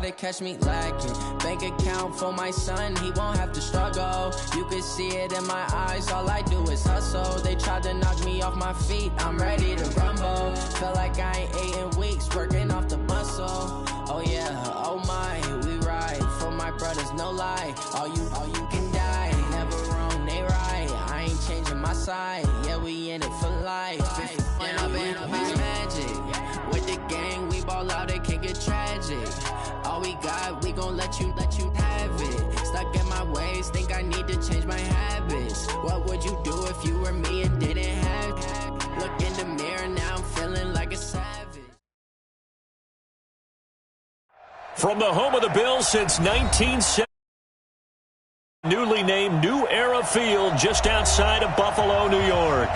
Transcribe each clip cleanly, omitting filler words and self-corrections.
to catch me lacking. Bank account for my son, he won't have to struggle. You can see it in my eyes, all I do is hustle. They tried to knock me off my feet, I'm ready to rumble. Feel like I ain't ate in weeks, working off the muscle. Oh yeah, oh my, we ride for my brothers, no lie. All you can die, never wrong, they right. I ain't changing my side, yeah, we in it for life. When I been up is magic. With the gang, we ball out, it can get tragic. All we got, we gon' let you have it. Stuck in my ways, think I need to change my habits. What would you do if you were me and didn't have it? Look in the mirror, now I'm feeling like a savage. From the home of the Bills since 1970, newly named New Era Field just outside of Buffalo, New York.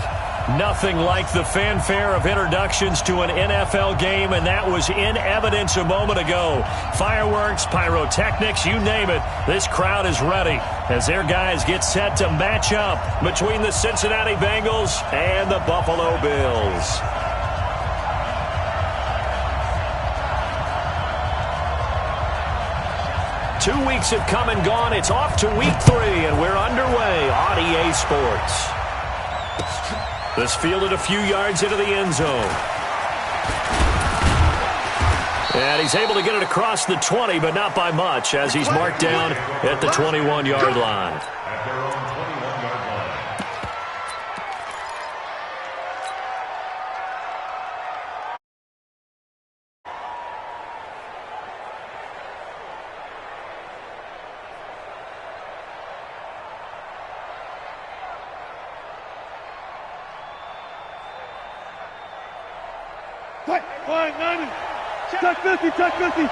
Nothing like the fanfare of introductions to an NFL game, and that was in evidence a moment ago. Fireworks, pyrotechnics, you name it. This crowd is ready as their guys get set to match up between the Cincinnati Bengals and the Buffalo Bills. Two weeks have come and gone. It's off to week 3, and we're underway on EA Sports. This fielded a few yards into the end zone. And he's able to get it across the 20, but not by much, as he's marked down at the 21-yard line. Touch 50, touch 50.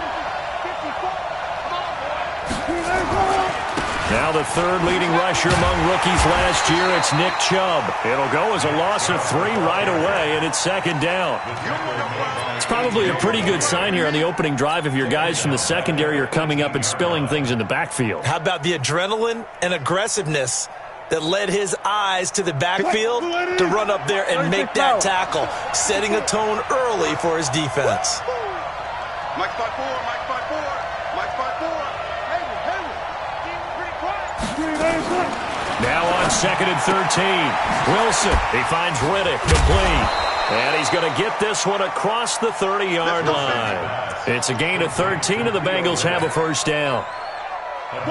Now the third leading rusher among rookies last year, it's Nick Chubb. It'll go as a loss of 3 right away, and it's second down. It's probably a pretty good sign here on the opening drive if your guys from the secondary are coming up and spilling things in the backfield. How about the adrenaline and aggressiveness that led his eyes to the backfield to run up there and make that tackle, setting a tone early for his defense. Mike 5-4, Mike 5-4, Mike 5-4. Now on 2nd and 13. Wilson, he finds Riddick complete. And he's going to get this one across the 30-yard line. It's a gain of 13, and the Bengals have a first down. I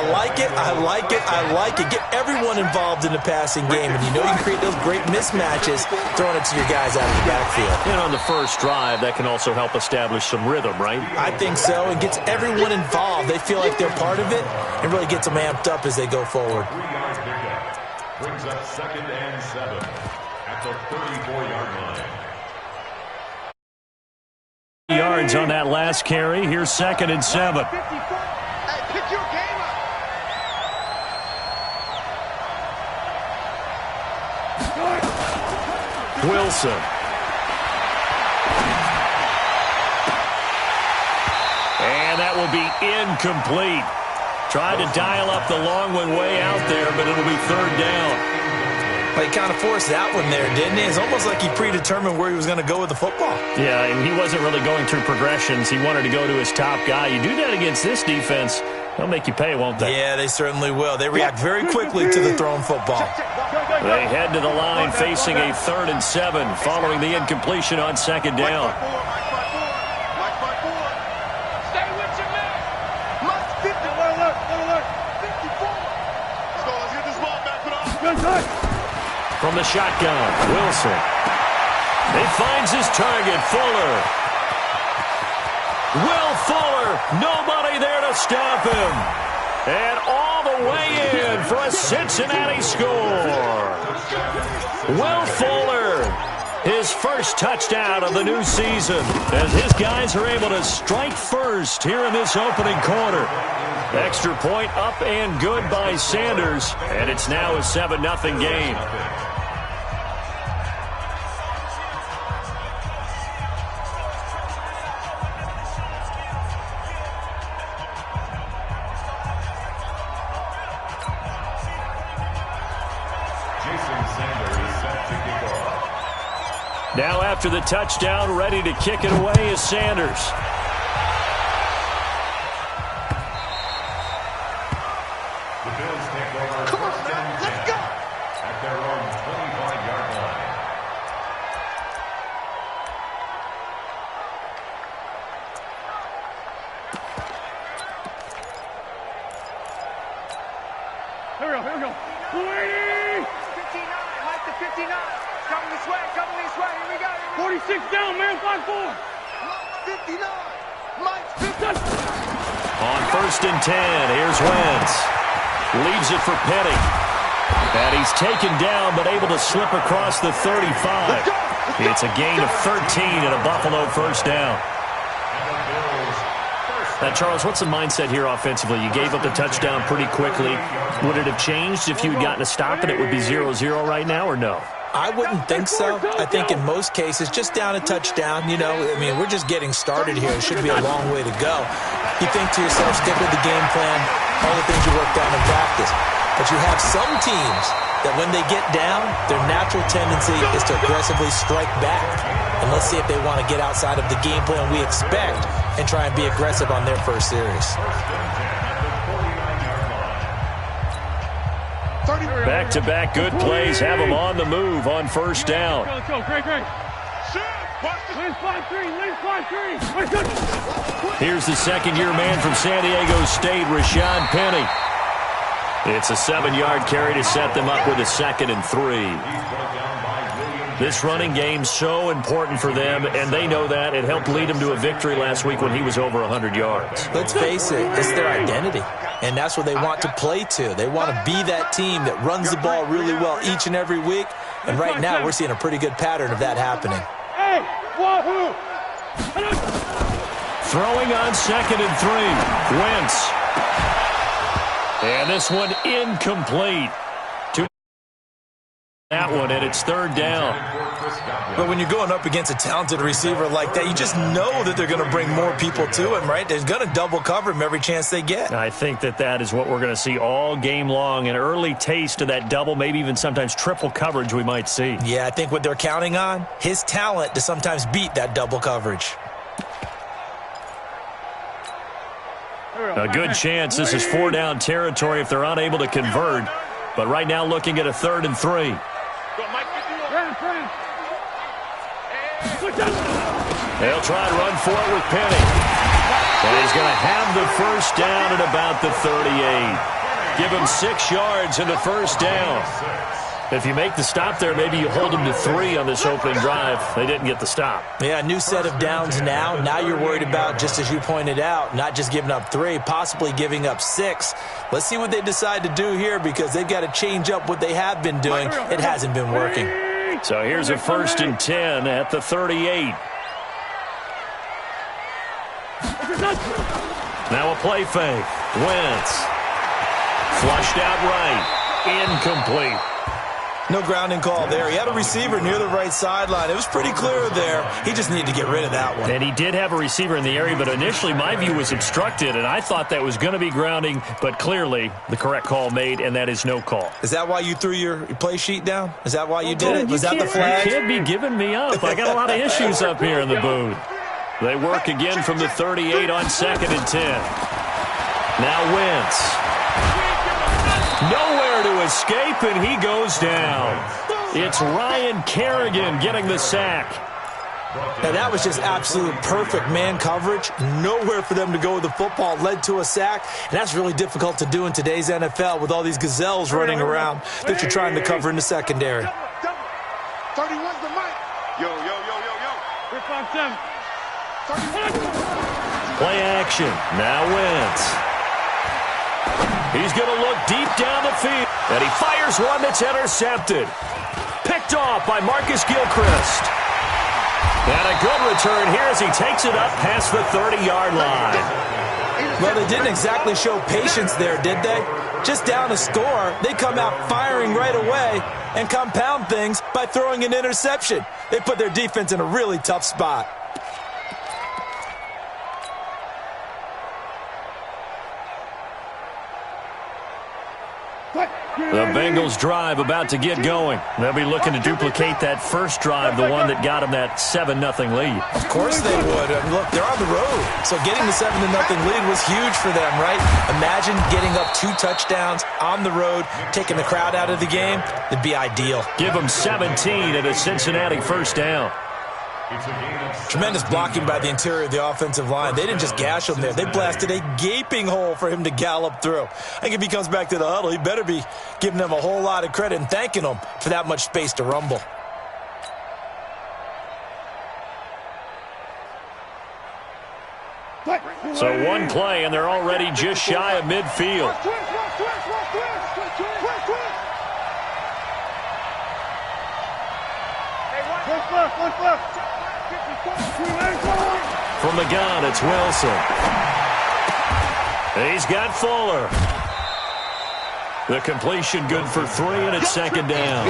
like it, I like it, I like it. Get everyone involved in the passing game, and you know you can create those great mismatches throwing it to your guys out of the backfield. And on the first drive, that can also help establish some rhythm, right? I think so. It gets everyone involved. They feel like they're part of it and really gets them amped up as they go forward. 3-yard pickup. Brings up 2nd and 7 at the 34-yard line. Yards on that last carry. Here's 2nd and 7. Hey, pick your game up. Wilson. And that will be incomplete. Tried to dial up the long one way out there, but it'll be 3rd down. He kind of forced that one there, didn't he? It's almost like he predetermined where he was going to go with the football. Yeah, and he wasn't really going through progressions. He wanted to go to his top guy. You do that against this defense, they'll make you pay, won't they? Yeah, they certainly will. They react very quickly to the thrown football. They head to the line facing a 3rd and 7 following the incompletion on 2nd down. Mike 5-4. Stay with your man. Mike 50. Alert. 54. Let's go. Let's get this ball back. Put on. From the shotgun, Wilson. He finds his target, Fuller. Will Fuller, nobody there to stop him. And all the way in for a Cincinnati score. Will Fuller, his first touchdown of the new season, as his guys are able to strike first here in this opening quarter. Extra point up and good by Sanders, and it's now a 7-0 game. Now after the touchdown, ready to kick it away is Sanders. The Bills take over. Come on, man. Let's go. At their own 25-yard line. Here we go. 59, Mike to 59. Coming this way. Here we go. 46 down, man. 5-4. 59. Mike's 50. On 1st and 10, here's Wentz. Leaves it for Penny. And he's taken down, but able to slip across the 35. It's a gain of 13 and a Buffalo first down. Now, Charles, what's the mindset here offensively? You gave up the touchdown pretty quickly. Would it have changed if you had gotten a stop and it would be 0-0 right now, or no? I wouldn't think so. I think in most cases, just down a touchdown, we're just getting started here. It should be a long way to go. You think to yourself, stick with the game plan, all the things you worked on in practice. But you have some teams that when they get down, their natural tendency is to aggressively strike back. And let's see if they want to get outside of the game plan we expect and try and be aggressive on their first series. Back-to-back good plays have them on the move on first down. Go. Great. Lane 5-3. Here's the second-year man from San Diego State, Rashad Penny. It's a 7-yard carry to set them up with a 2nd and 3. This running game so important for them, and they know that. It helped lead them to a victory last week when he was over 100 yards. Let's face it, it's their identity, and that's what they want to play to. They want to be that team that runs the ball really well each and every week, and right now we're seeing a pretty good pattern of that happening. Throwing on 2nd and 3. Wentz. And this one incomplete. That one, and it's 3rd down. But when you're going up against a talented receiver like that, you just know that they're going to bring more people to him, right? They're going to double cover him every chance they get. I think that is what we're going to see all game long, an early taste of that double, maybe even sometimes triple coverage we might see. Yeah, I think what they're counting on, his talent to sometimes beat that double coverage. A good chance this is 4-down territory if they're unable to convert. But right now looking at a 3rd and 3. They'll try and run for it with Penny. And he's going to have the first down at about the 38. Give him 6 yards and a first down. If you make the stop there, maybe you hold them to 3 on this opening drive. They didn't get the stop. Yeah, new set of downs now. Now you're worried about, just as you pointed out, not just giving up 3, possibly giving up 6. Let's see what they decide to do here because they've got to change up what they have been doing. It hasn't been working. So here's a 1st and 10 at the 38. Now a play fake. Wentz. Flushed out right. Incomplete. No grounding call there. He had a receiver near the right sideline. It was pretty clear there. He just needed to get rid of that one. And he did have a receiver in the area, but initially my view was obstructed, and I thought that was going to be grounding, but clearly the correct call made, and that is no call. Is that why you threw your play sheet down? Is that why you did it? Was that the flag? You can't be giving me up. I got a lot of issues up here in the booth. They work again from the 38 on 2nd and 10. Now Wentz. Nowhere to escape, and he goes down. It's Ryan Kerrigan getting the sack. Now, that was just absolute perfect man coverage. Nowhere for them to go with the football. Led to a sack, and that's really difficult to do in today's NFL with all these gazelles running around that you're trying to cover in the secondary. 31's the mic. Yo. 5-7. Play action. Now Wentz. He's going to look deep down the field. And he fires one that's intercepted. Picked off by Marcus Gilchrist. And a good return here as he takes it up past the 30-yard line. Well, they didn't exactly show patience there, did they? Just down a score, they come out firing right away and compound things by throwing an interception. They put their defense in a really tough spot. Get The Bengals drive about to get going. They'll be looking to duplicate that first drive, the one that got them that 7-0 lead. Of course they would. I mean, look, they're on the road. So getting the 7-0 lead was huge for them, right? Imagine getting up 2 touchdowns on the road, taking the crowd out of the game. It'd be ideal. Give them 17 at a Cincinnati first down. Tremendous blocking by the interior of the offensive line. They didn't just gash him there. They blasted a gaping hole for him to gallop through. I think if he comes back to the huddle, he better be giving them a whole lot of credit and thanking them for that much space to rumble. So one play, and they're already just shy of midfield. From the gun, it's Wilson. He's got Fuller. The completion good for 3, and it's second down.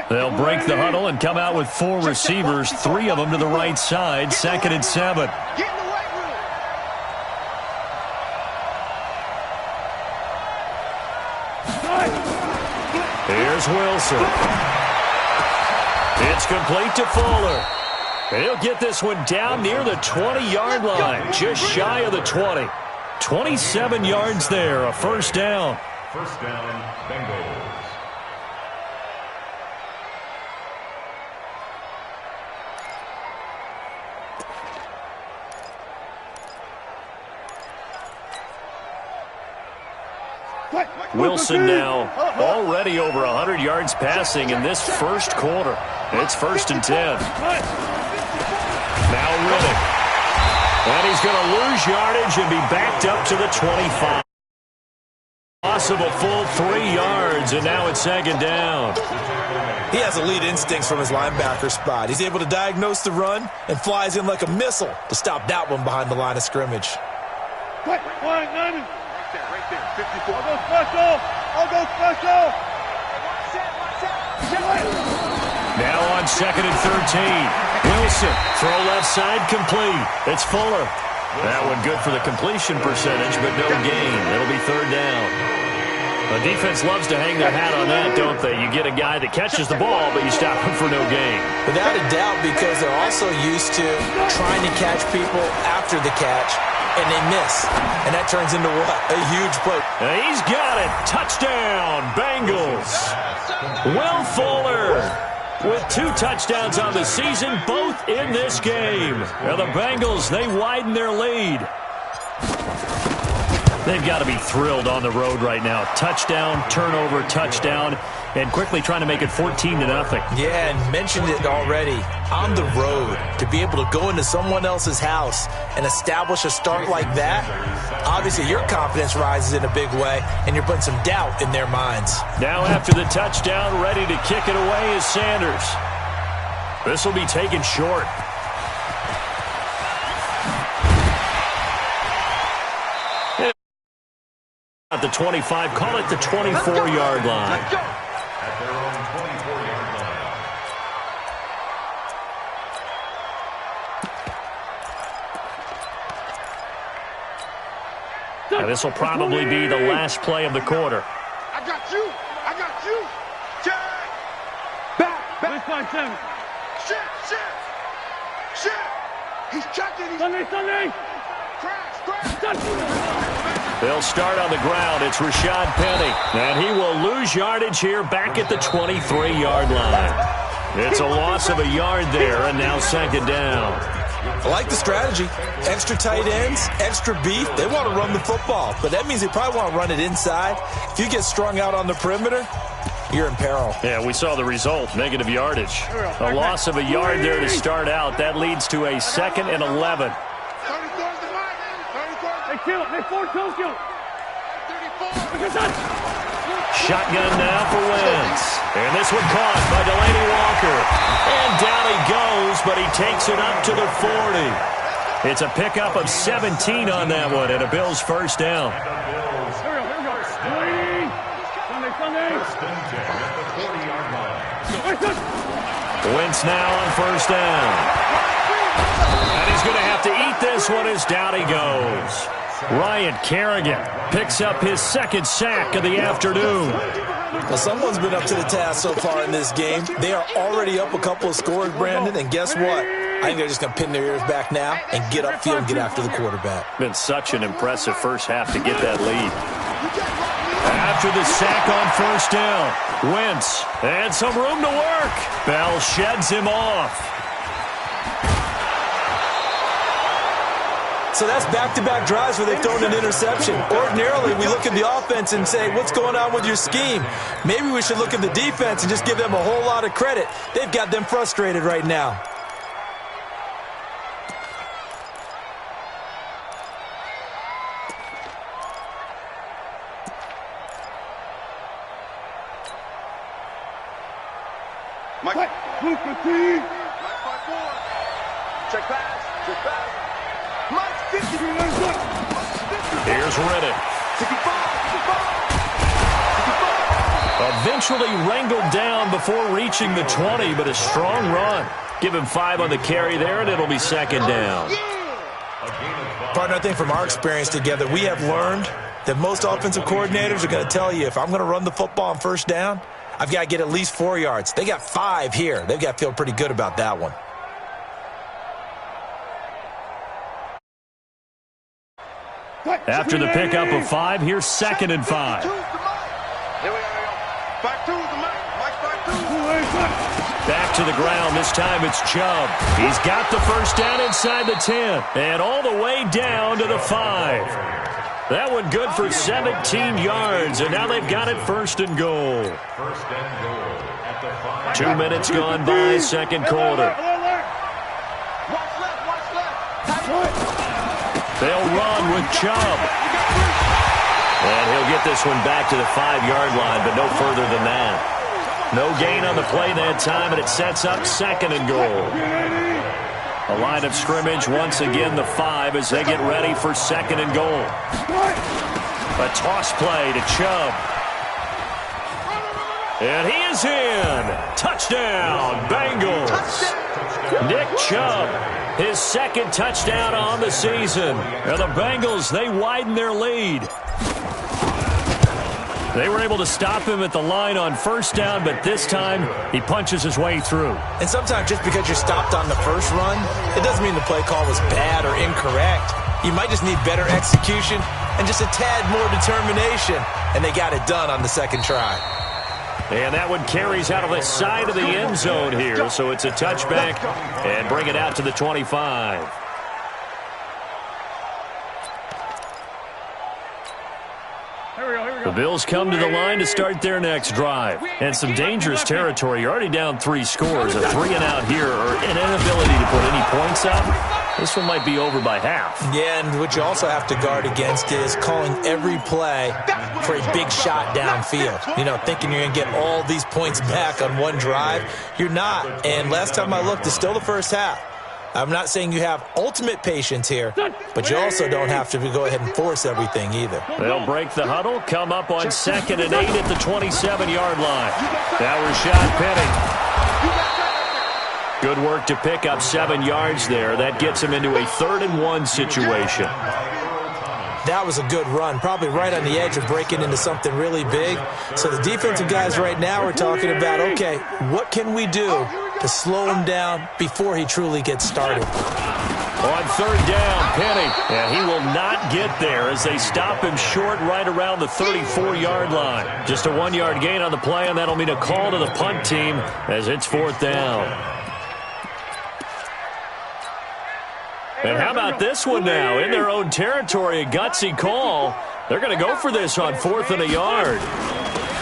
They'll break the huddle and come out with 4 receivers, 3 of them to the right side, 2nd and 7. Here's Wilson. It's complete to Fuller. He'll get this one down near the 20-yard line, just shy of the 20. 27 yards there, a first down. First down, Bengals. Wilson now already over 100 yards passing in this first quarter. It's 1st and 10. Now Riddick. And he's going to lose yardage and be backed up to the 25. Loss of a full 3 yards, and now it's 2nd down. He has elite instincts from his linebacker spot. He's able to diagnose the run and flies in like a missile to stop that one behind the line of scrimmage. Right there, 54. I'll go special. Now on 2nd and 13. Wilson, throw left side, complete. It's Fuller. That one good for the completion percentage, but no gain. It'll be 3rd down. The defense loves to hang their hat on that, don't they? You get a guy that catches the ball, but you stop him for no gain. Without a doubt, because they're also used to trying to catch people after the catch, and they miss. And that turns into what? A huge play. He's got it. Touchdown, Bengals. Will Fuller with 2 touchdowns on the season, both in this game. Now the Bengals, they widen their lead. They've got to be thrilled on the road right now. Touchdown, turnover, touchdown, and quickly trying to make it 14-0. Yeah, and mentioned it already. On the road, to be able to go into someone else's house and establish a start like that, obviously your confidence rises in a big way, and you're putting some doubt in their minds. Now after the touchdown, ready to kick it away is Sanders. This will be taken short. At the 25, call it the 24-yard line. At their own 24-yard line. Now, this will probably be the last play of the quarter. I got you. Jack. Back. Shit. He's checking. Sunday. Crash. They'll start on the ground. It's Rashad Penny. And he will lose yardage here back at the 23-yard line. It's a loss of a yard there, and now 2nd down. I like the strategy. Extra tight ends, extra beef. They want to run the football, but that means they probably want to run it inside. If you get strung out on the perimeter, you're in peril. Yeah, we saw the result, negative yardage. A loss of a yard there to start out. That leads to a 2nd and 11. Shotgun now for Wentz. And this one caught by Delaney Walker. And down he goes, but he takes it up to the 40. It's a pickup of 17 on that one, and a Bills first down. Wentz now on first down. And he's going to have to eat this one as down he goes. Ryan Kerrigan picks up his second sack of the afternoon. Well, someone's been up to the task so far in this game. They are already up a couple of scores, Brandon, and guess what? I think they're just going to pin their ears back now and get upfield and get after the quarterback. Been such an impressive first half to get that lead. After the sack on first down, Wentz and some room to work. Bell sheds him off. So that's back-to-back drives where they've thrown an interception. Ordinarily, we look at the offense and say, what's going on with your scheme? Maybe we should look at the defense and just give them a whole lot of credit. They've got them frustrated right now. Mike. Check pass. Check pass. Mike 50. Here's Riddick. 55. Eventually wrangled down before reaching the 20, but a strong run. Give him 5 on the carry there, and it'll be second down. Partner, I think from our experience together, we have learned that most offensive coordinators are going to tell you, if I'm going to run the football on first down, I've got to get at least 4 yards. They got 5 here. They've got to feel pretty good about that one. After the pickup of 5, here's 2nd and 5. Here we go. 5-2 is the Mike. Mike 5-2. Back to the ground. This time it's Chubb. He's got the first down inside the 10 and all the way down to the 5. That one good for 17 yards, and now they've got it first and goal. 2 minutes gone by, second quarter. They'll run with Chubb. And he'll get this one back to the 5-yard line, but no further than that. No gain on the play that time, and it sets up second and goal. A line of scrimmage, once again the 5 as they get ready for second and goal. A toss play to Chubb. And he is in. Touchdown, Bengals. Nick Chubb, his second touchdown on the season. And the Bengals, they widen their lead. They were able to stop him at the line on first down, but this time he punches his way through. And sometimes just because you're stopped on the first run, it doesn't mean the play call was bad or incorrect. You might just need better execution and just a tad more determination, and they got it done on the second try. And that one carries out of the side of the end zone here, so it's a touchback and bring it out to the 25. The Bills come to the line to start their next drive. And some dangerous territory. You're already down 3 scores. A 3-and-out here or an inability to put any points up. This one might be over by half. Yeah, and what you also have to guard against is calling every play for a big shot downfield. You know, thinking you're going to get all these points back on one drive. You're not. And last time I looked, it's still the first half. I'm not saying you have ultimate patience here, but you also don't have to go ahead and force everything either. They'll break the huddle, come up on 2nd and 8 at the 27-yard line. Now Rashad Penny. Good work to pick up 7 yards there. That gets him into a 3rd and 1 situation. That was a good run, probably right on the edge of breaking into something really big. So the defensive guys right now are talking about, okay, what can we do to slow him down before he truly gets started? On 3rd down, Penny, and he will not get there as they stop him short right around the 34-yard line. Just a 1-yard gain on the play, and that'll mean a call to the punt team as it's 4th down. And how about this one now? In their own territory, a gutsy call. They're going to go for this on 4th and a yard.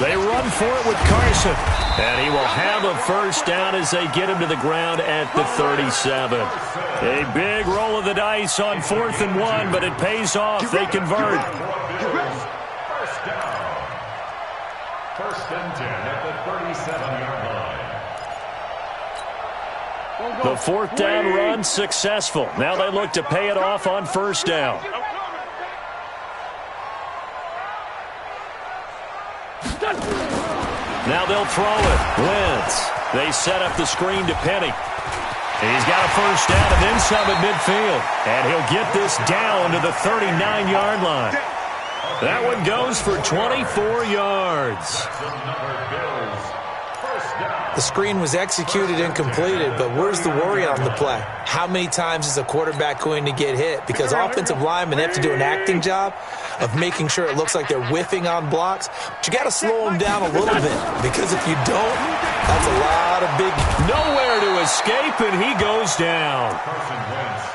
They run for it with Carson. And he will have a first down as they get him to the ground at the 37. A big roll of the dice on 4th and 1, but it pays off. They convert. First and 10 at the 37-yard line. The 4th down run successful. Now they look to pay it off on first down. Now they'll throw it. Wentz They set up the screen to Penny. He's got a first down and then some at midfield. And he'll get this down to the 39-yard line. That one goes for 24 yards. The screen was executed and completed, but where's the worry on the play? How many times is a quarterback going to get hit? Because offensive linemen have to do an acting job of making sure it looks like they're whiffing on blocks. But you got to slow them down a little bit, because if you don't, that's a lot of big... Nowhere to escape, and he goes down.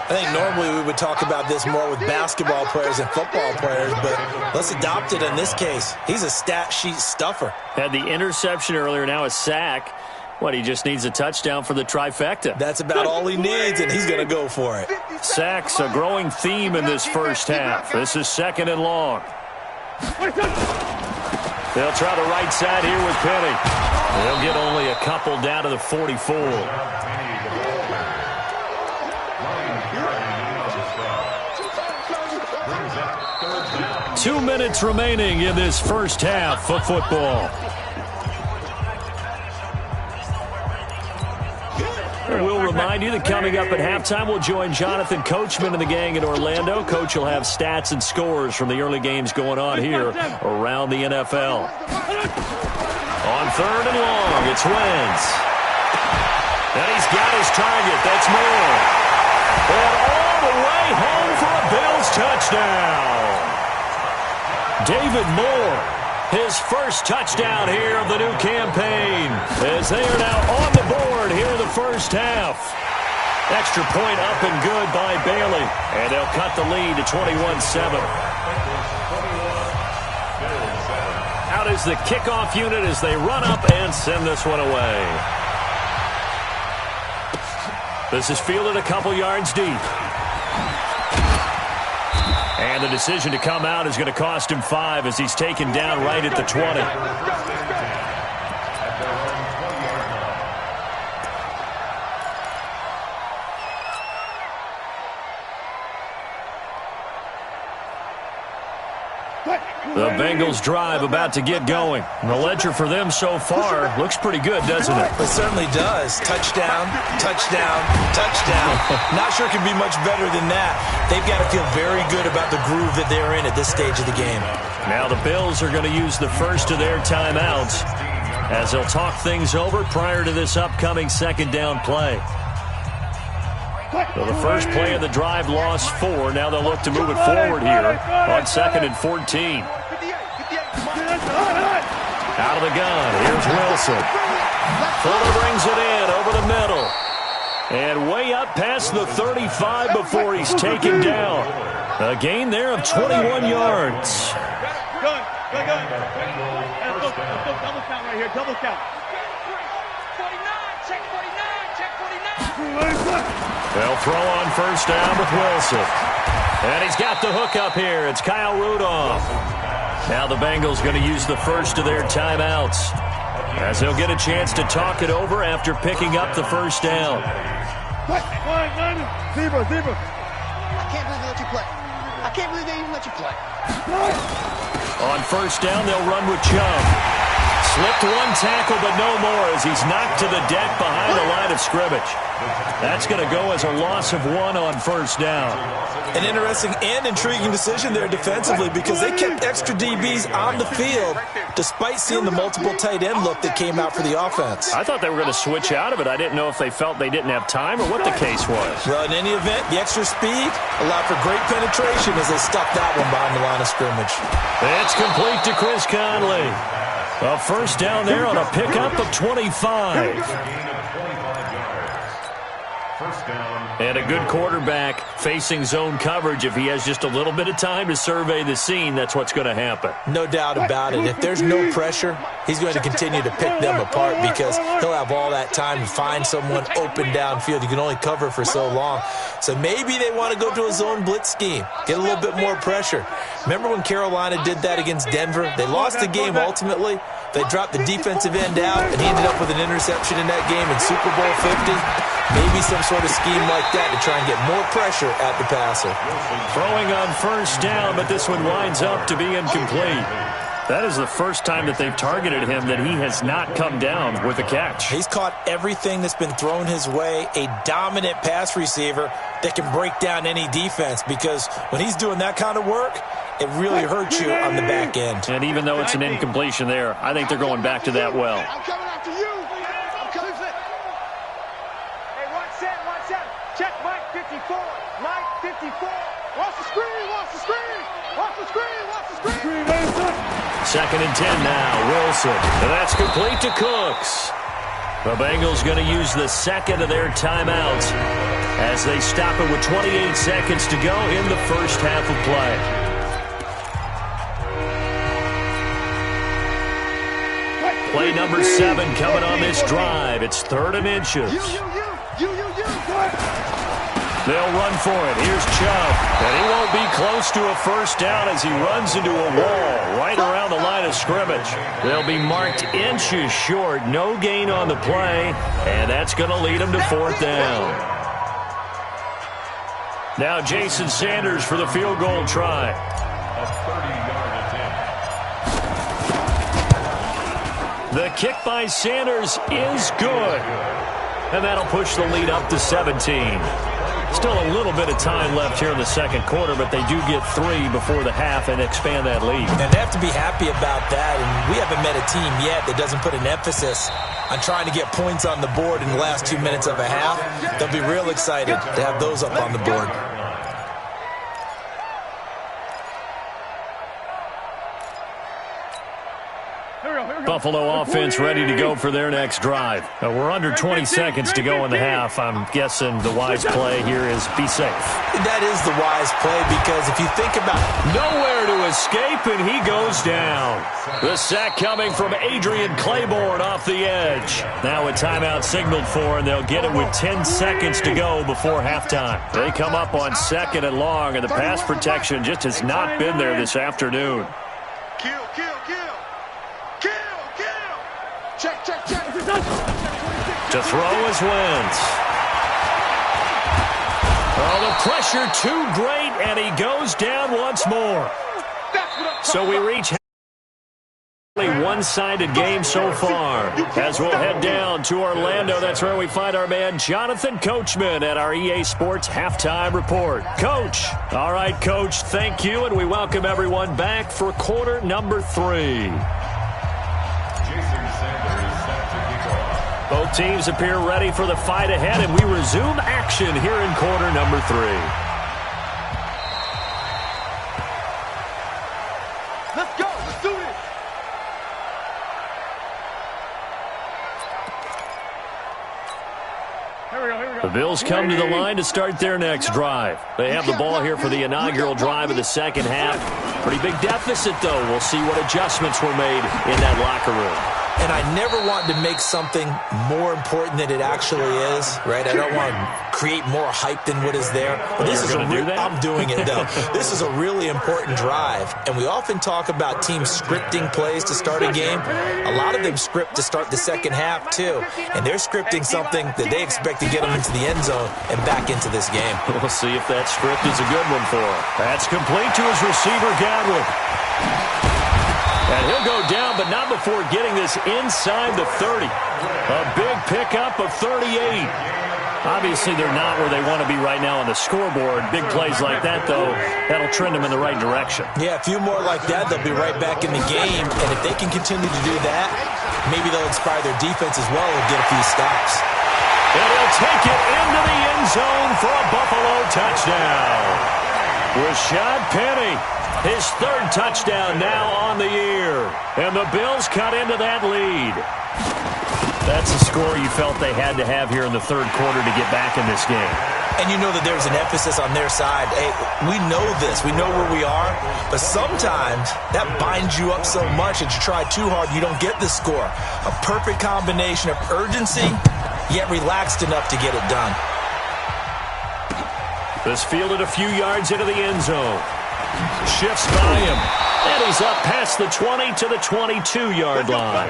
I think normally we would talk about this more with basketball players and football players, but let's adopt it in this case. He's a stat sheet stuffer. Had the interception earlier, now a sack. What, he just needs a touchdown for the trifecta. That's about all he needs, and he's going to go for it. Sacks, a growing theme in this first half. This is 2nd and long. They'll try the right side here with Penny. They'll get only a couple down to the 44. 2 minutes remaining in this first half of football. We'll remind you that coming up at halftime, we'll join Jonathan Coachman and the gang in Orlando. Coach will have stats and scores from the early games going on here around the NFL. On 3rd and long, it's Wentz. And he's got his target. That's Moore. And all the way home for a Bills touchdown. David Moore, his first touchdown here of the new campaign, as they are now on the board here in the first half. Extra point up and good by Bailey, and they'll cut the lead to 21-7. Out is the kickoff unit as they run up and send this one away. This is fielded a couple yards deep. And the decision to come out is going to cost him 5 as he's taken down right at the 20. The Bengals drive about to get going. The ledger for them so far looks pretty good, doesn't it? It certainly does. Touchdown, touchdown, touchdown. Not sure it can be much better than that. They've got to feel very good about the groove that they're in at this stage of the game. Now the Bills are going to use the first of their timeouts as they'll talk things over prior to this upcoming 2nd down play. So the first play of the drive lost 4. Now they'll look to move it forward here on 2nd and 14. Out of the gun, here's Wilson. Fuller brings it in over the middle. And way up past the 35 before he's taken down. A gain there of 21 yards. Good. Double count right here, double count. 49, check 49, check 49. They'll throw on first down with Wilson. And he's got the hook up here. It's Kyle Rudolph. Now the Bengals going to use the first of their timeouts as they'll get a chance to talk it over after picking up the first down. Zebra. I can't believe they let you play. I can't believe they even let you play. On first down, they'll run with Chubb. Slipped one tackle, but no more as he's knocked to the deck behind the line of scrimmage. That's going to go as a loss of 1 on first down. An interesting and intriguing decision there defensively because they kept extra DBs on the field despite seeing the multiple tight end look that came out for the offense. I thought they were going to switch out of it. I didn't know if they felt they didn't have time or what the case was. Well, in any event, the extra speed allowed for great penetration as they stuck that one behind the line of scrimmage. It's complete to Chris Conley. A first down there on a pickup of 25. And a good quarterback facing zone coverage. If he has just a little bit of time to survey the scene, that's what's going to happen. No doubt about it. If there's no pressure, he's going to continue to pick them apart because he'll have all that time to find someone open downfield. You can only cover for so long. So maybe they want to go to a zone blitz scheme, get a little bit more pressure. Remember when Carolina did that against Denver? They lost the game ultimately. They dropped the defensive end out, and he ended up with an interception in that game in Super Bowl 50. Maybe some sort of scheme like that to try and get more pressure at the passer. Throwing on first down, but this one winds up to be incomplete. That is the first time that they've targeted him that he has not come down with a catch. He's caught everything that's been thrown his way, a dominant pass receiver that can break down any defense, because when he's doing that kind of work, it really hurts you on the back end. And even though it's an incompletion there, I think they're going back to that well. I'm coming after you. I'm coming. Hey, watch that. Check Mike 54. Mike 54. Watch the screen. Watch the screen. Watch the screen. Watch the screen. Second and 10 now, Wilson. And that's complete to Cooks. The Bengals going to use the second of their timeouts as they stop it with 28 seconds to go in the first half of play. Play number 7 coming on this drive. It's 3rd and inches. They'll run for it. Here's Chubb. And he won't be close to a first down as he runs into a wall right around the line of scrimmage. They'll be marked inches short. No gain on the play. And that's going to lead them to 4th down. Now Jason Sanders for the field goal try. A 30-yard attempt. The kick by Sanders is good. And that'll push the lead up to 17. Still a little bit of time left here in the second quarter, but they do get 3 before the half and expand that lead. And they have to be happy about that, and we haven't met a team yet that doesn't put an emphasis on trying to get points on the board in the last 2 minutes of a half. They'll be real excited to have those up on the board. Buffalo offense ready to go for their next drive. We're under 20 seconds to go in the half. I'm guessing the wise play here is be safe. That is the wise play, because if you think about it, nowhere to escape, and he goes down. The sack coming from Adrian Claiborne off the edge. Now a timeout signaled for, and they'll get it with 10 seconds to go before halftime. They come up on 2nd and long, and the pass protection just has not been there this afternoon. Kill. Check. To throw is Wentz. Oh, the pressure too great, and he goes down once more. So we reach a one-sided game so far. As we'll head down to Orlando, that's where we find our man Jonathan Coachman at our EA Sports Halftime Report. Coach. All right, Coach, thank you, and we welcome everyone back for quarter number 3. Both teams appear ready for the fight ahead, and we resume action here in quarter number 3. Let's go. Let's do it. Here we go. The Bills come to the line to start their next drive. They have the ball here for the inaugural drive of the second half. Pretty big deficit, though. We'll see what adjustments were made in that locker room. and I never want to make something more important than it actually is, right? I don't want to create more hype than what is there. But this is I'm doing it, though. This is a really important drive, and we often talk about teams scripting plays to start a game. A lot of them script to start the second half, too, and they're scripting something that they expect to get them into the end zone and back into this game. We'll see if that script is a good one for him. That's complete to his receiver, Godwin. And he'll go down, but not before getting this inside the 30. A big pickup of 38. Obviously, they're not where they want to be right now on the scoreboard. Big plays like that, though, that'll trend them in the right direction. Yeah, a few more like that, they'll be right back in the game. And if they can continue to do that, maybe they'll inspire their defense as well and get a few stops. And he'll take it into the end zone for a Buffalo touchdown. Rashad Penny, his third touchdown now on the year. And the Bills cut into that lead. That's a score you felt they had to have here in the third quarter to get back in this game. And you know that there's an emphasis on their side. Hey, we know this. We know where we are. But sometimes that binds you up so much that you try too hard, you don't get the score. A perfect combination of urgency, yet relaxed enough to get it done. This fielded a few yards into the end zone. Shifts by him. And he's up past the 20 to the 22-yard line.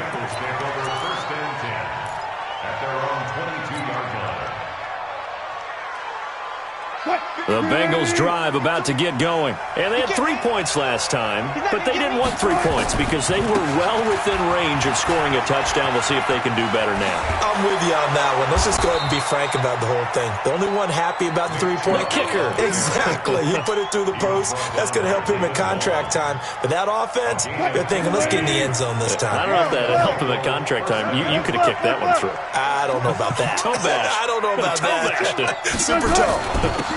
The Bengals drive about to get going. And they had 3 points last time, but they didn't want 3 points because they were well within range of scoring a touchdown. We'll see if they can do better now. I'm with you on that one. Let's just go ahead and be frank about the whole thing. The only one happy about the three-point kicker. Exactly. He put it through the post. That's going to help him in contract time. But that offense, they're thinking, let's get in the end zone this time. I don't know if that helped him at contract time. You could have kicked that one through. I don't know about that. Toe bash. I don't know about that. Super toe.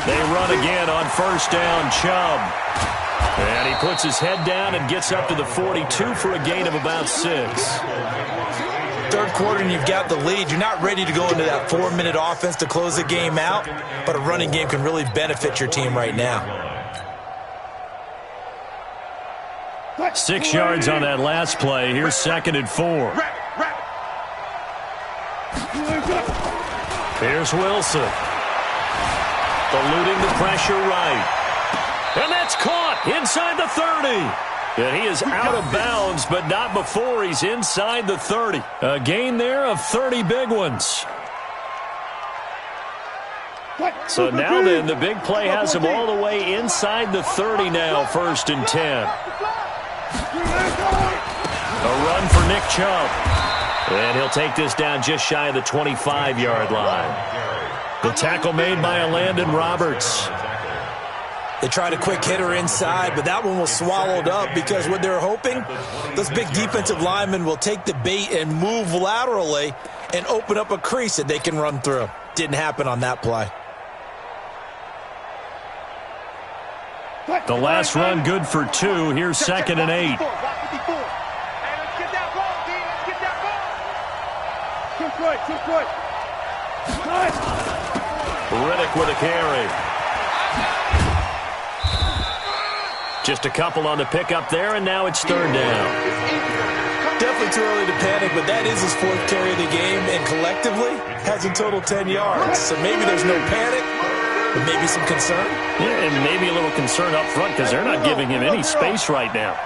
They run again on first down, Chubb. And he puts his head down and gets up to the 42 for a gain of about 6. Third quarter and you've got the lead. You're not ready to go into that 4-minute offense to close the game out, but a running game can really benefit your team right now. 6 yards on that last play. Here's 2nd and 4. Here's Wilson. Eluding the pressure right. And that's caught inside the 30. And he is out of bounds, but not before he's inside the 30. A gain there of 30 big ones. So now then, the big play has him all the way inside the 30 now, 1st and 10. A run for Nick Chubb. And he'll take this down just shy of the 25-yard line. The tackle made by Landon Roberts. They tried a quick hitter inside, but that one was swallowed up because what they're hoping, this big defensive lineman will take the bait and move laterally and open up a crease that they can run through. Didn't happen on that play. The last run good for 2. Here's 2nd and 8. Riddick with a carry. Just a couple on the pickup there, and now it's 3rd down. Definitely too early to panic, but that is his 4th carry of the game, and collectively has in total 10 yards. So maybe there's no panic, but maybe some concern. Yeah, and maybe a little concern up front because they're not giving him any space right now.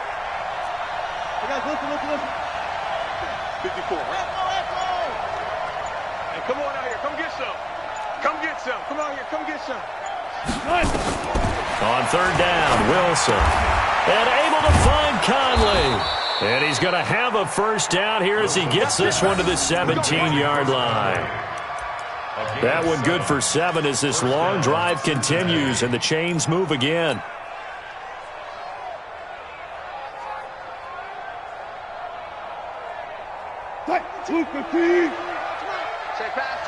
Hey guys, listen. 54. Hey, come on out here. Come get some. Come get some. Come out here. Come get some. On 3rd down, Wilson. And able to find Conley. And he's going to have a 1st down here as he gets this one to the 17-yard line. That one good for 7 as this long drive continues and the chains move again. Check pass.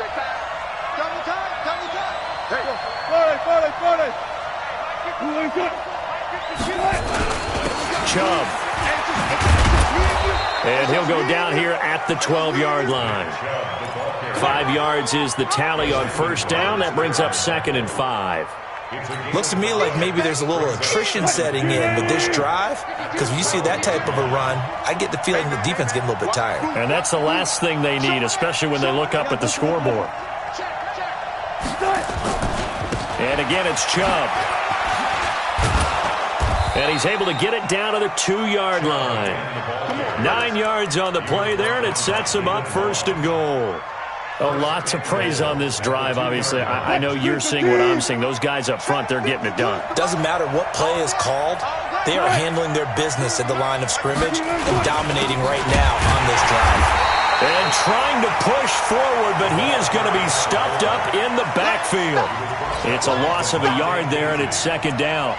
Double time. Hey, forward. Chubb. And he'll go down here at the 12-yard line. 5 yards is the tally on 1st down. That brings up 2nd and 5. Looks to me like maybe there's a little attrition setting in with this drive, because when you see that type of a run, I get the feeling the defense getting a little bit tired. And that's the last thing they need, especially when they look up at the scoreboard. And again, it's Chubb. And he's able to get it down to the 2-yard line. 9 yards on the play there, and it sets him up 1st and goal. A lot to praise on this drive, obviously. I know you're seeing what I'm seeing. Those guys up front, they're getting it done. Doesn't matter what play is called. They are handling their business at the line of scrimmage and dominating right now on this drive. And trying to push forward, but he is going to be stuffed up in the backfield. It's a loss of a yard there, and it's 2nd down.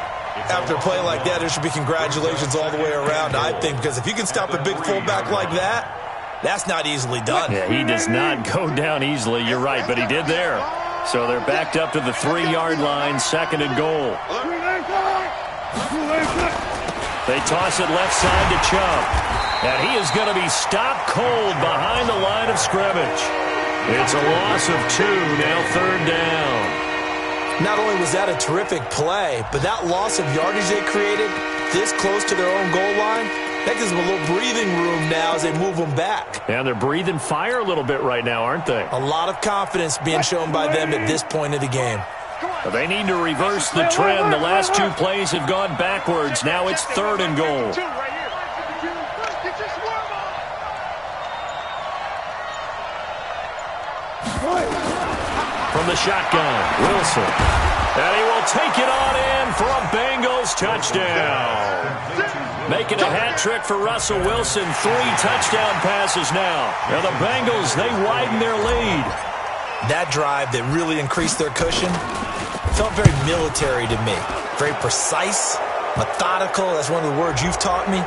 After a play like that, there should be congratulations all the way around, I think, because if you can stop a big fullback like that, that's not easily done. Yeah, he does not go down easily. You're right, but he did there. So they're backed up to the 3-yard line, 2nd and goal. They toss it left side to Chubb. And he is going to be stopped cold behind the line of scrimmage. It's a loss of 2, now 3rd down. Not only was that a terrific play, but that loss of yardage they created this close to their own goal line, that gives them a little breathing room now as they move them back. And they're breathing fire a little bit right now, aren't they? A lot of confidence being shown by them at this point of the game. They need to reverse the trend. The last 2 plays have gone backwards. Now it's 3rd and goal. From the shotgun, Wilson. And he will take it on in for a Bengals touchdown. Making a hat trick for Russell Wilson. 3 touchdown passes now. And the Bengals, they widen their lead. That drive that really increased their cushion felt very military to me. Very precise, methodical. That's one of the words you've taught me.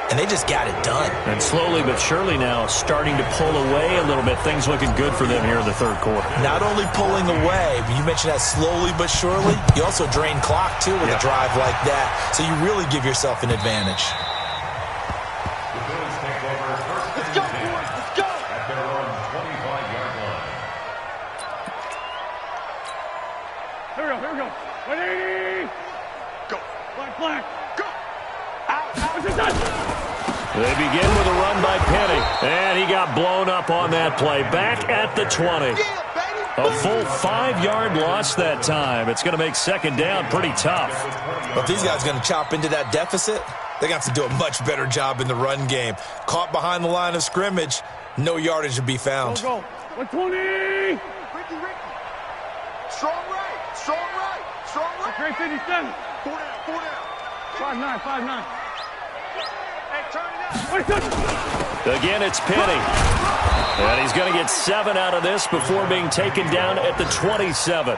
And they just got it done. And slowly but surely now starting to pull away a little bit. Things looking good for them here in the third quarter. Not only pulling away, but you mentioned that slowly but surely. You also drain clock, too, with a drive like that. So you really give yourself an advantage. Let's go, boys. Let's go. At their own 25-yard line. Here we go. 180. Go. Black. Go. What's it done? They begin with a run by Penny. And he got blown up on that play. Back at the 20. Yeah, baby. A full 5-yard loss that time. It's going to make second down pretty tough. But if these guys are going to chop into that deficit, they're going to have to do a much better job in the run game. Caught behind the line of scrimmage, no yardage to be found. Go. 120. Ricky. Strong right. Strong right. 357. 4 down. 5'9". Hey, turn it up. What's it? Again, it's Penny. And he's going to get 7 out of this before being taken down at the 27.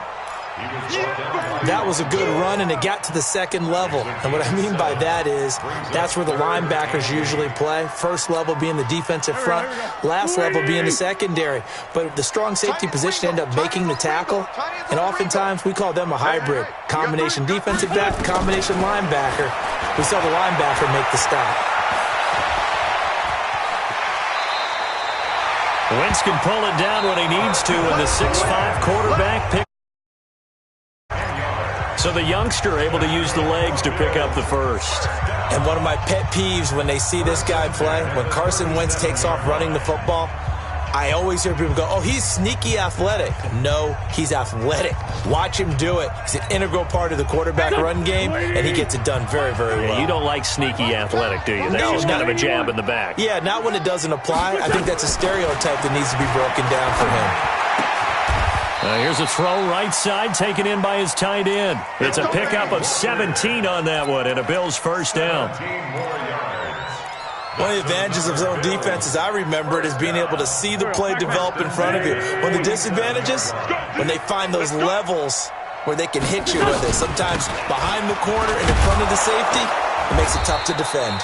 That was a good run, and it got to the second level. And what I mean by that is that's where the linebackers usually play. First level being the defensive front, last level being the secondary. But the strong safety position ended up making the tackle, and oftentimes we call them a hybrid. Combination defensive back, combination linebacker. We saw the linebacker make the stop. Wentz can pull it down when he needs to, and the 6'5" quarterback pick. So the youngster able to use the legs to pick up the first. And one of my pet peeves when they see this guy play, when Carson Wentz takes off running the football, I always hear people go, oh, he's sneaky athletic. No, he's athletic. Watch him do it. He's an integral part of the quarterback run game, and he gets it done very, very well. Yeah, you don't like sneaky athletic, do you? That's just kind of a jab in the back. Yeah, not when it doesn't apply. I think that's a stereotype that needs to be broken down for him. Here's a throw right side taken in by his tight end. It's a pickup of 17 on that one and a Bills first down. One of the advantages of zone defense, as I remember it, is being able to see the play develop in front of you. One of the disadvantages, when they find those levels where they can hit you with it. Sometimes behind the corner and in front of the safety, it makes it tough to defend.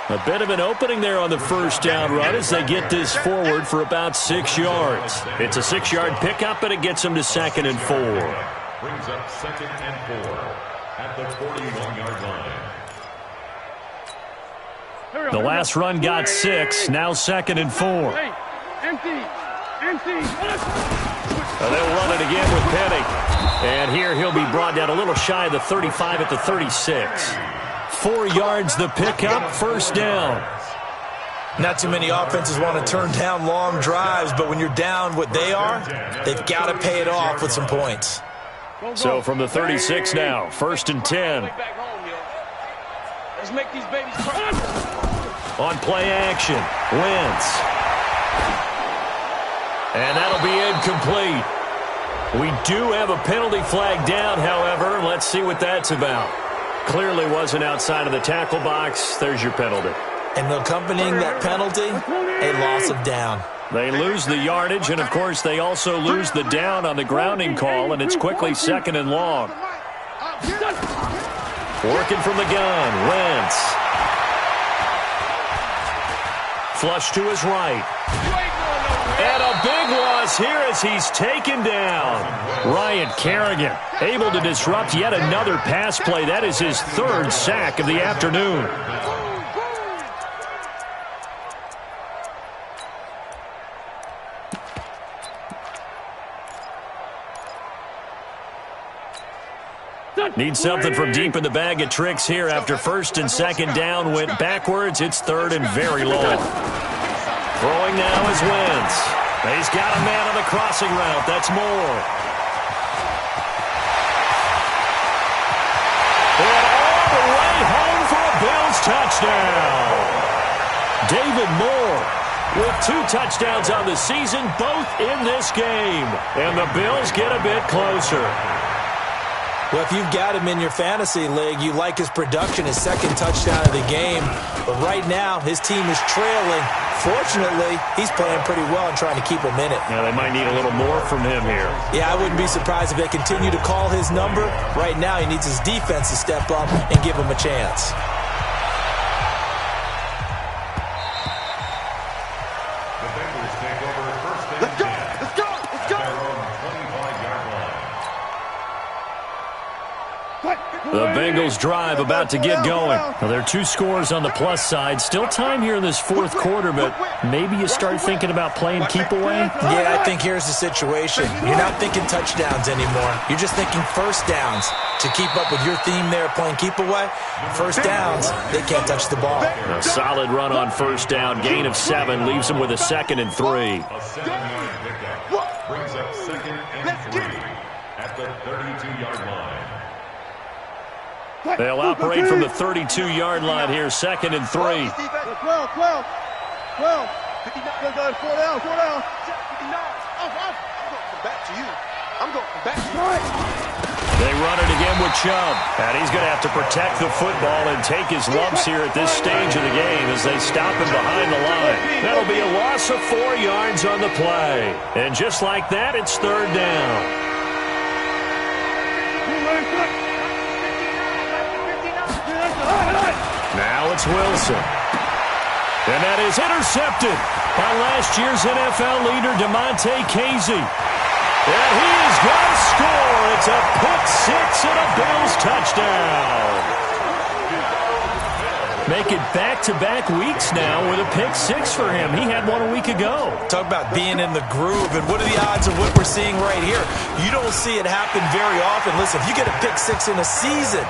A bit of an opening there on the first down run as they get this forward for about 6 yards. It's a 6-yard pickup, and it gets them to 2nd and 4. Brings up 2nd and 4 at the 41-yard line. The last run got 6, now 2nd and 4. Empty. They'll run it again with Penny. And here he'll be brought down a little shy of the 35 at the 36. 4 yards the pickup, first down. Not too many offenses want to turn down long drives, but when you're down what they are, they've got to pay it off with some points. So from the 36 now, 1st and 10. Let's make these babies cry. On play action, Wentz. And that'll be incomplete. We do have a penalty flag down, however. Let's see what that's about. Clearly wasn't outside of the tackle box. There's your penalty. And accompanying that penalty, a loss of down. They lose the yardage, and, of course, they also lose the down on the grounding call, and it's quickly 2nd and long. Working from the gun, Wentz. Flush to his right. And a big loss here as he's taken down. Ryan Kerrigan able to disrupt yet another pass play. That is his 3rd sack of the afternoon. Need something from deep in the bag of tricks here after 1st and 2nd down went backwards. It's 3rd and very long. Throwing now is Wentz. He's got a man on the crossing route. That's Moore. And all the way home for a Bills touchdown. David Moore with 2 touchdowns on the season, both in this game. And the Bills get a bit closer. Well, if you've got him in your fantasy league, you like his production, his second touchdown of the game. But right now, his team is trailing. Fortunately, he's playing pretty well and trying to keep him in it. Yeah, they might need a little more from him here. Yeah, I wouldn't be surprised if they continue to call his number. Right now, he needs his defense to step up and give him a chance. The Bengals drive about to get going. Now, there are 2 scores on the plus side. Still time here in this fourth quarter, but maybe you start thinking about playing keep away? Yeah, I think here's the situation. You're not thinking touchdowns anymore. You're just thinking first downs. To keep up with your theme there, playing keep away, first downs, they can't touch the ball. A solid run on first down. Gain of 7 leaves them with a 2nd and 3. A 7-yard pickup brings up 2nd and 3 at the 32-yard line. They'll operate from the 32-yard line here, 2nd and 3. 12. 59. 4 down. 59. I'm going to come back to you. I'm going to come back to you. They run it again with Chubb. And he's going to have to protect the football and take his lumps here at this stage of the game as they stop him behind the line. That'll be a loss of 4 yards on the play. And just like that, it's 3rd down. Now it's Wilson. And that is intercepted by last year's NFL leader, DeMonte Casey. And he is going to score. It's a pick 6 and a Bills touchdown. Make it back-to-back weeks now with a pick 6 for him. He had one a week ago. Talk about being in the groove, and what are the odds of what we're seeing right here? You don't see it happen very often. Listen, if you get a pick 6 in a season,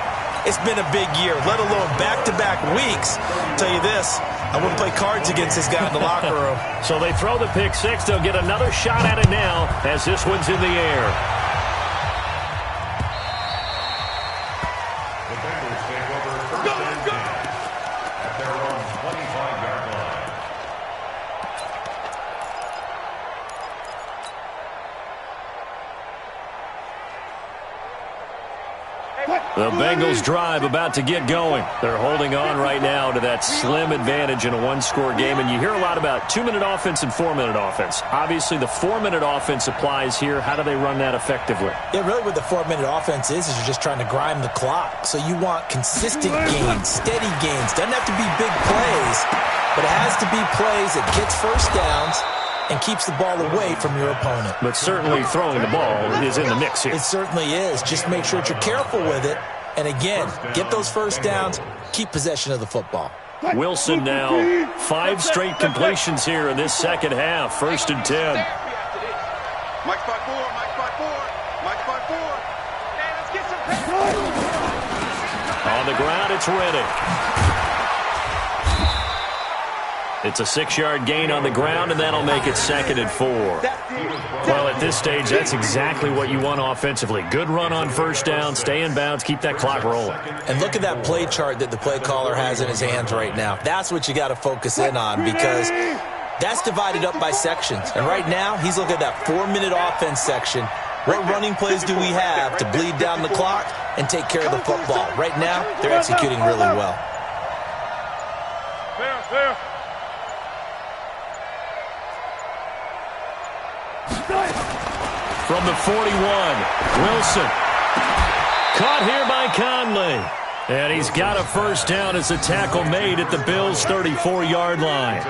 it's been a big year, let alone back-to-back weeks. I'll tell you this, I wouldn't play cards against this guy in the locker room. So they throw the pick 6. They'll get another shot at it now as this one's in the air. The Bengals take over first and 10 at their own 25-yard line. The Bengals drive about to get going. They're holding on right now to that slim advantage in a one-score game. And you hear a lot about 2-minute offense and 4-minute offense. Obviously, the 4-minute offense applies here. How do they run that effectively? Yeah, really what the 4-minute offense is you're just trying to grind the clock. So you want consistent gains, steady gains. Doesn't have to be big plays, but it has to be plays that gets first downs and keeps the ball away from your opponent. But certainly throwing the ball is in the mix here. It certainly is. Just make sure that you're careful with it. And again, get those first downs, keep possession of the football. Wilson now 5 straight completions here in this second half. 1st and 10. Mike's by 4. Mike's by 4. Mike's by 4. Man, let's get some pressure. On the ground, it's Reddick. It's a 6-yard gain on the ground, and that'll make it 2nd and 4. Well, at this stage, that's exactly what you want offensively. Good run on first down, stay in bounds, keep that clock rolling. And look at that play chart that the play caller has in his hands right now. That's what you got to focus in on because that's divided up by sections. And right now, he's looking at that 4-minute offense section. What running plays do we have to bleed down the clock and take care of the football? Right now, they're executing really well. Fair. From the 41, Wilson. Caught here by Conley. And he's got a first down as a tackle made at the Bills' 34-yard line.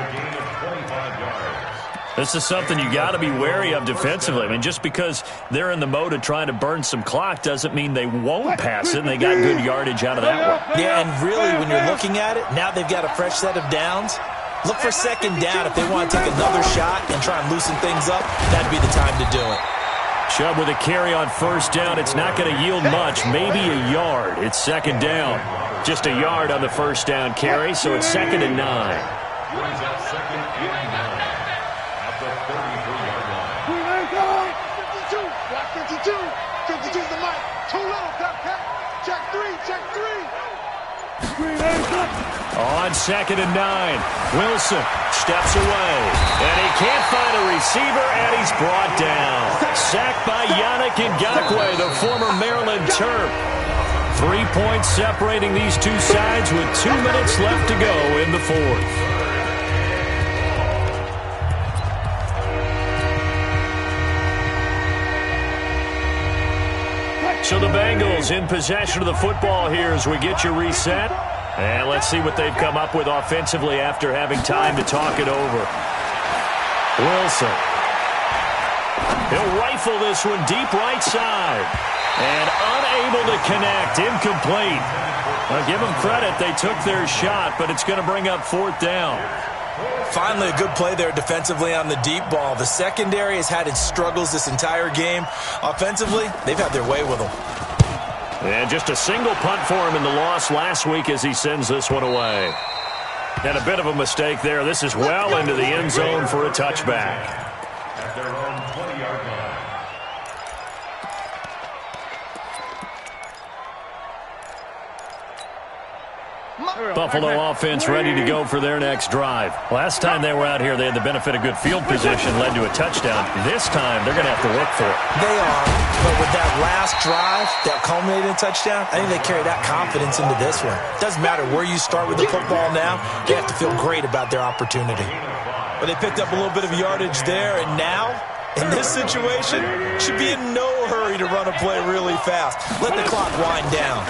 This is something you got to be wary of defensively. I mean, just because they're in the mode of trying to burn some clock doesn't mean they won't pass it, and they got good yardage out of that one. Yeah, and really, when you're looking at it, now they've got a fresh set of downs. Look for second down if they want to take another shot and try and loosen things up. That'd be the time to do it. Chubb with a carry on first down. It's not going to yield much, maybe a yard. It's 2nd down. Just a yard on the first down carry, so it's 2nd and 9. Brings up 2nd and 9 at the 33-yard line. 52. Block 52. 52's the mic. Too low. Check 3. On 2nd and 9, Wilson steps away, and he can't find a receiver, and he's brought down. Sacked by Yannick Ngakoue, the former Maryland Terp. 3 points separating these two sides with 2 minutes left to go in the fourth. So the Bengals in possession of the football here as we get you reset. And let's see what they've come up with offensively after having time to talk it over. Wilson. He'll rifle this one deep right side. And unable to connect. Incomplete. Now give them credit. They took their shot, but it's going to bring up 4th down. Finally, a good play there defensively on the deep ball. The secondary has had its struggles this entire game. Offensively, they've had their way with them. And just a single punt for him in the loss last week as he sends this one away. And a bit of a mistake there. This is well into the end zone for a touchback. At their own 20-yard line. Buffalo offense ready to go for their next drive. Last time they were out here, they had the benefit of good field position, led to a touchdown. This time, they're going to have to work for it. They are, but with that last drive that culminated in a touchdown, I think they carry that confidence into this one. Doesn't matter where you start with the football now, they have to feel great about their opportunity. But they picked up a little bit of yardage there, and now, in this situation, should be in no hurry to run a play really fast. Let the clock wind down.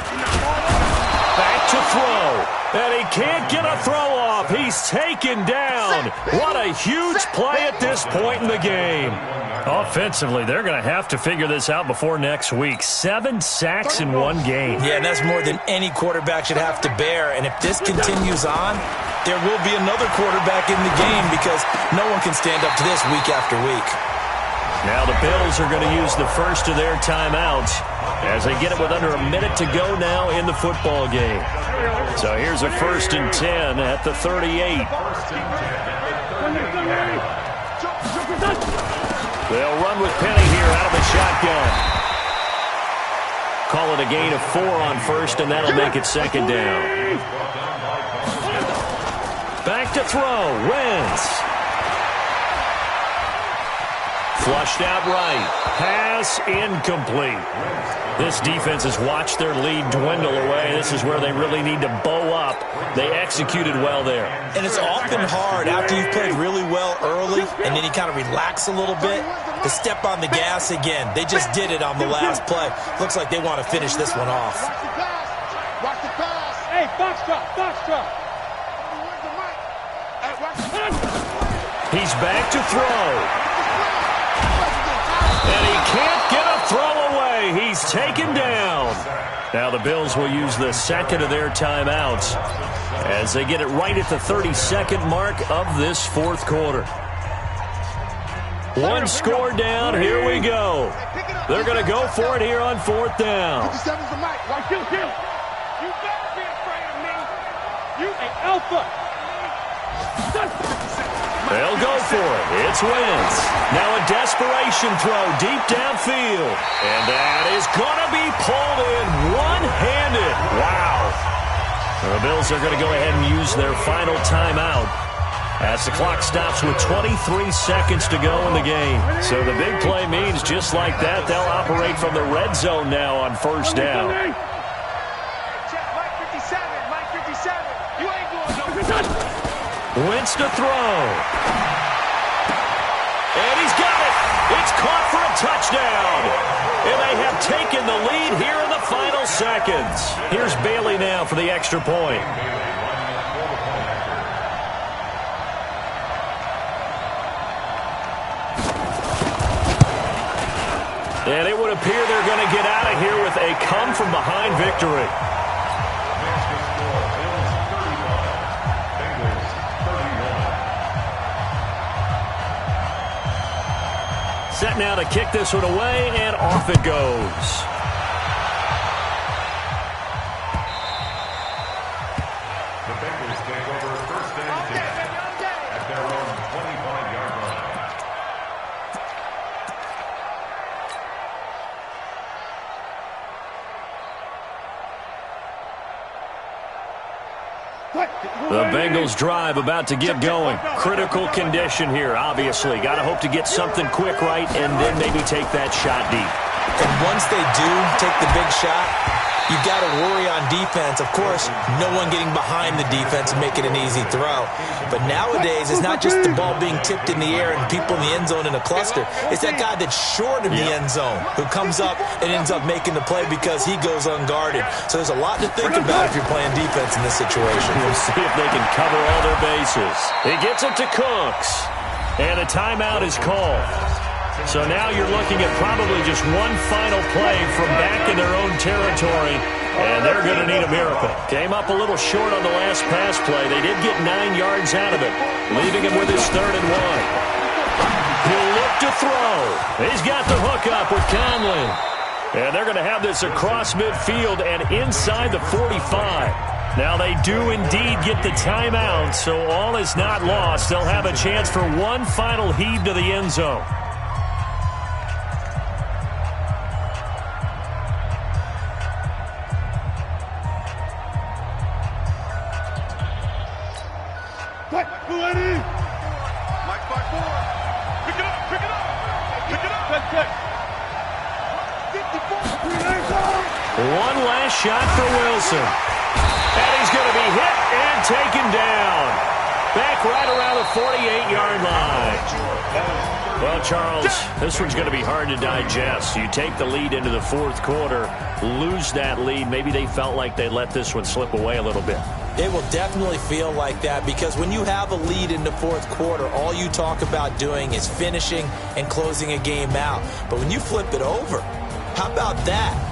Back to throw, and he can't get a throw off. He's taken down. What a huge play at this point in the game. Offensively, they're going to have to figure this out before next week. 7 sacks in one game. Yeah, and that's more than any quarterback should have to bear. And if this continues on, there will be another quarterback in the game because no one can stand up to this week after week. Now the Bills are going to use the first of their timeouts as they get it with under a minute to go now in the football game. So here's a 1st and 10 at the 38. They'll run with Penny here out of the shotgun. Call it a gain of 4 on 1st, and that'll make it 2nd down. Back to throw. Wentz. Flushed out right. Pass incomplete. This defense has watched their lead dwindle away. This is where they really need to bow up. They executed well there. And it's often hard after you've played really well early and then you kind of relax a little bit to step on the gas again. They just did it on the last play. Looks like they want to finish this one off. Watch the pass. Hey, box drop, box drop. He's back to throw. And he can't get a throw away. He's taken down. Now the Bills will use the second of their timeouts as they get it right at the 32nd mark of this fourth quarter. One score down. Here we go. They're going to go for it here on 4th down. 57's the mic. Right, kill. You better be afraid of me. You an alpha. They'll go for it. It's Wentz. Now a desperation throw deep downfield. And that is going to be pulled in one-handed. Wow. The Bills are going to go ahead and use their final timeout as the clock stops with 23 seconds to go in the game. So the big play means just like that, they'll operate from the red zone now on 1st down. Mike 57, Mike 57. You ain't going no. Wentz to throw. And he's got it. It's caught for a touchdown. And they have taken the lead here in the final seconds. Here's Bailey now for the extra point. And it would appear they're going to get out of here with a come-from-behind victory. Set now to kick this one away, and off it goes. The Bengals take over 1st and 10 at their own 25-yard line. The Bengals drive about to get going. Critical condition here, obviously. Got to hope to get something quick right and then maybe take that shot deep. And once they do take the big shot, you've got to worry on defense. Of course, no one getting behind the defense and making an easy throw. But nowadays, it's not just the ball being tipped in the air and people in the end zone in a cluster. It's that guy that's short of the end zone who comes up and ends up making the play because he goes unguarded. So there's a lot to think about if you're playing defense in this situation. We'll see if they can cover all their bases. He gets it to Cooks. And a timeout is called. So now you're looking at probably just one final play from back in their own territory, and they're going to need a miracle. Came up a little short on the last pass play. They did get 9 yards out of it, leaving him with his 3rd and 1. He'll look to throw. He's got the hook up with Conley. And they're going to have this across midfield and inside the 45. Now they do indeed get the timeout, so all is not lost. They'll have a chance for one final heave to the end zone. One last shot for Wilson. And he's going to be hit and taken down. Back right around the 48-yard line. Well, Charles, this one's going to be hard to digest. You take the lead into the 4th quarter, lose that lead. Maybe they felt like they let this one slip away a little bit. It will definitely feel like that because when you have a lead in the 4th quarter, all you talk about doing is finishing and closing a game out. But when you flip it over, how about that?